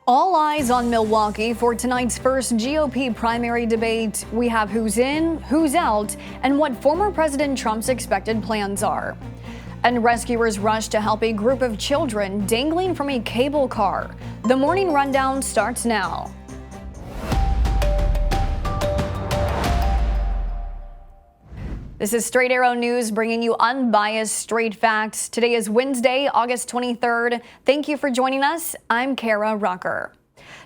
All eyes on Milwaukee for tonight's first GOP primary debate. We have who's in, who's out, and what former President Trump's expected plans are. And rescuers rush to help a group of children dangling from a cable car. The Morning Rundown starts now. This is Straight Arrow News, bringing you unbiased, straight facts. Today is Wednesday, August 23rd. Thank you for joining us. I'm Kara Rucker.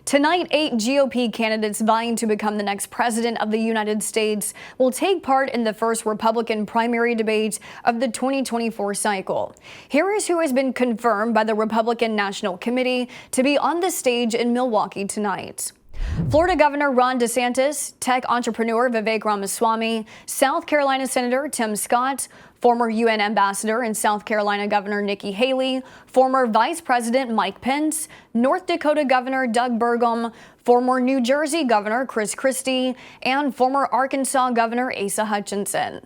Tonight, 8 GOP candidates vying to become the next president of the United States will take part in the first Republican primary debate of the 2024 cycle. Here is who has been confirmed by the Republican National Committee to be on the stage in Milwaukee tonight. Florida Governor Ron DeSantis, tech entrepreneur Vivek Ramaswamy, South Carolina Senator Tim Scott, former UN Ambassador and South Carolina Governor Nikki Haley, former Vice President Mike Pence, North Dakota Governor Doug Burgum, former New Jersey Governor Chris Christie, and former Arkansas Governor Asa Hutchinson.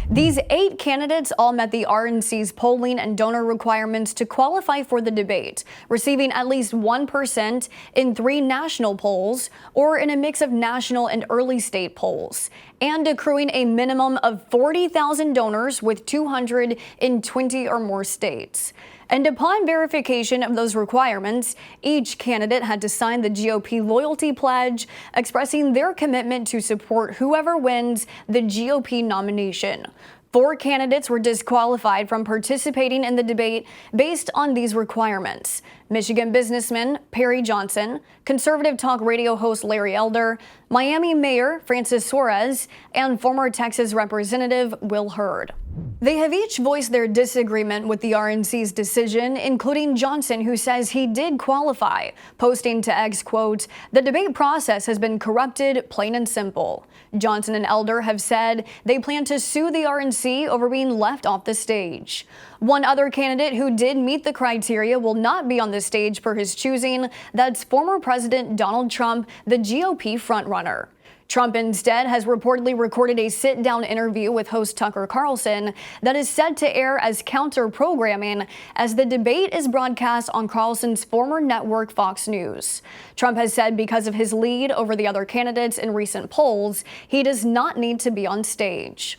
These 8 candidates all met the RNC's polling and donor requirements to qualify for the debate, receiving at least 1% in 3 national polls or in a mix of national and early state polls, and accruing a minimum of 40,000 donors with 200 in 20 or more states. And upon verification of those requirements, each candidate had to sign the GOP loyalty pledge, expressing their commitment to support whoever wins the GOP nomination. 4 candidates were disqualified from participating in the debate based on these requirements: Michigan businessman Perry Johnson, conservative talk radio host Larry Elder, Miami Mayor Francis Suarez, and former Texas Representative Will Hurd. They have each voiced their disagreement with the RNC's decision, including Johnson, who says he did qualify, posting to X, quote, "The debate process has been corrupted, plain and simple." Johnson and Elder have said they plan to sue the RNC over being left off the stage. One other candidate who did meet the criteria will not be on the stage per his choosing. That's former President Donald Trump, the GOP frontrunner. Trump instead has reportedly recorded a sit-down interview with host Tucker Carlson that is set to air as counter-programming as the debate is broadcast on Carlson's former network Fox News. Trump has said because of his lead over the other candidates in recent polls, he does not need to be on stage.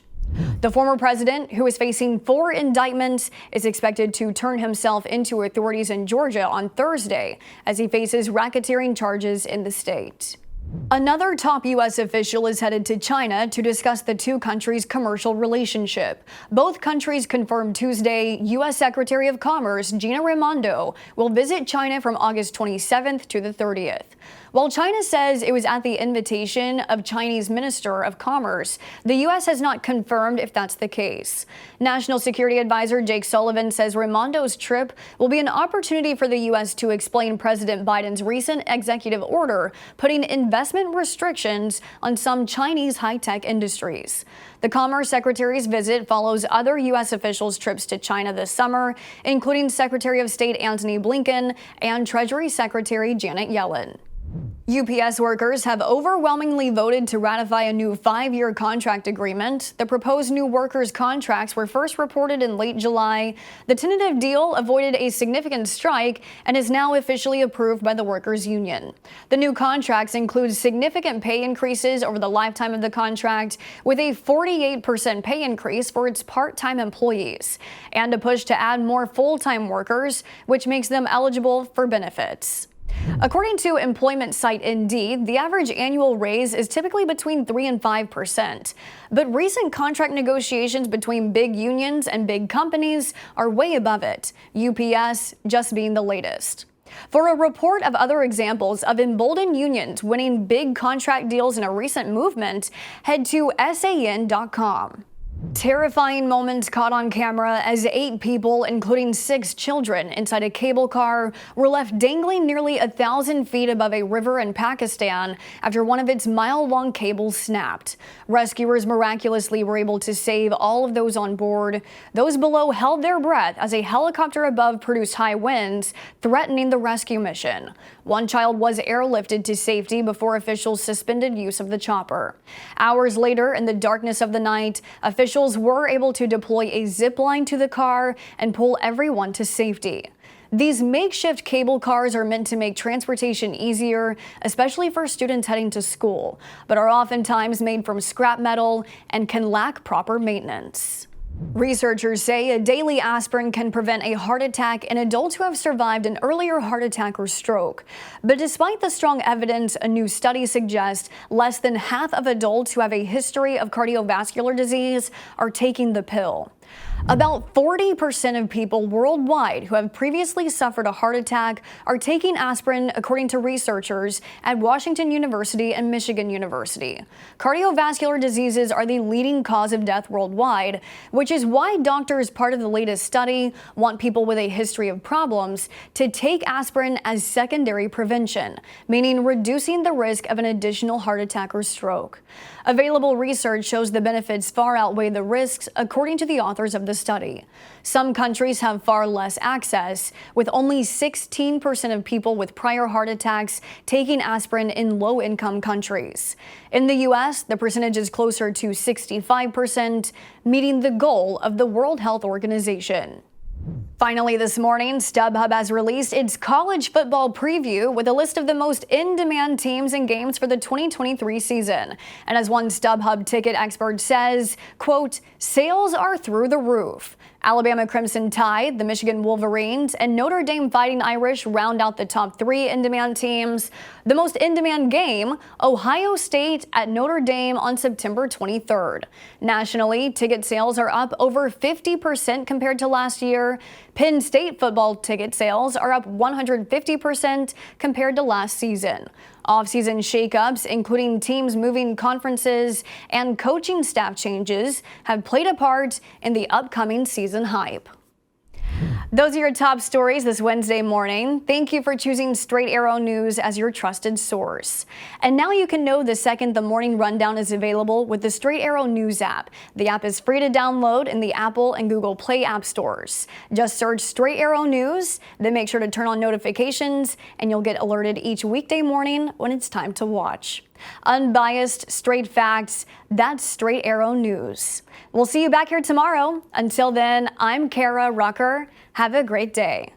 The former president, who is facing 4 indictments, is expected to turn himself into authorities in Georgia on Thursday as he faces racketeering charges in the state. Another top U.S. official is headed to China to discuss the 2 countries' commercial relationship. Both countries confirmed Tuesday U.S. Secretary of Commerce Gina Raimondo will visit China from August 27th to the 30th. While China says it was at the invitation of Chinese Minister of Commerce, the U.S. has not confirmed if that's the case. National Security Advisor Jake Sullivan says Raimondo's trip will be an opportunity for the U.S. to explain President Biden's recent executive order putting investment restrictions on some Chinese high-tech industries. The Commerce Secretary's visit follows other U.S. officials' trips to China this summer, including Secretary of State Antony Blinken and Treasury Secretary Janet Yellen. UPS workers have overwhelmingly voted to ratify a new 5-year contract agreement. The proposed new workers' contracts were first reported in late July. The tentative deal avoided a significant strike and is now officially approved by the workers' union. The new contracts include significant pay increases over the lifetime of the contract, with a 48% pay increase for its part-time employees, and a push to add more full-time workers, which makes them eligible for benefits. According to employment site Indeed, the average annual raise is typically between 3 and 5%. But recent contract negotiations between big unions and big companies are way above it, UPS just being the latest. For a report of other examples of emboldened unions winning big contract deals in a recent movement, head to SAN.com. Terrifying moments caught on camera as 8 people, including 6 children, inside a cable car were left dangling nearly 1,000 feet above a river in Pakistan after one of its mile-long cables snapped. Rescuers miraculously were able to save all of those on board. Those below held their breath as a helicopter above produced high winds, threatening the rescue mission. One child was airlifted to safety before officials suspended use of the chopper. Hours later, in the darkness of the night, officials were able to deploy a zip line to the car and pull everyone to safety. These makeshift cable cars are meant to make transportation easier, especially for students heading to school, but are oftentimes made from scrap metal and can lack proper maintenance. Researchers say a daily aspirin can prevent a heart attack in adults who have survived an earlier heart attack or stroke. But despite the strong evidence, a new study suggests less than half of adults who have a history of cardiovascular disease are taking the pill. About 40% of people worldwide who have previously suffered a heart attack are taking aspirin, according to researchers at Washington University and Michigan University. Cardiovascular diseases are the leading cause of death worldwide, which is why doctors, part of the latest study, want people with a history of problems to take aspirin as secondary prevention, meaning reducing the risk of an additional heart attack or stroke. Available research shows the benefits far outweigh the risks, according to the authors of the study. Some countries have far less access, with only 16% of people with prior heart attacks taking aspirin in low-income countries. In the U.S., the percentage is closer to 65%, meeting the goal of the World Health Organization. Finally this morning, StubHub has released its college football preview with a list of the most in-demand teams and games for the 2023 season. And as one StubHub ticket expert says, quote, "Sales are through the roof." Alabama Crimson Tide, the Michigan Wolverines, and Notre Dame Fighting Irish round out the top 3 in-demand teams. The most in-demand game, Ohio State at Notre Dame on September 23rd. Nationally, ticket sales are up over 50% compared to last year. Penn State football ticket sales are up 150% compared to last season. Off-season shakeups, including teams moving conferences and coaching staff changes, have played a part in the upcoming season hype. Those are your top stories this Wednesday morning. Thank you for choosing Straight Arrow News as your trusted source. And now you can know the second the Morning Rundown is available with the Straight Arrow News app. The app is free to download in the Apple and Google Play app stores. Just search Straight Arrow News, then make sure to turn on notifications, and you'll get alerted each weekday morning when it's time to watch. Unbiased, straight facts, that's Straight Arrow News. We'll see you back here tomorrow. Until then, I'm Kara Rucker. Have a great day.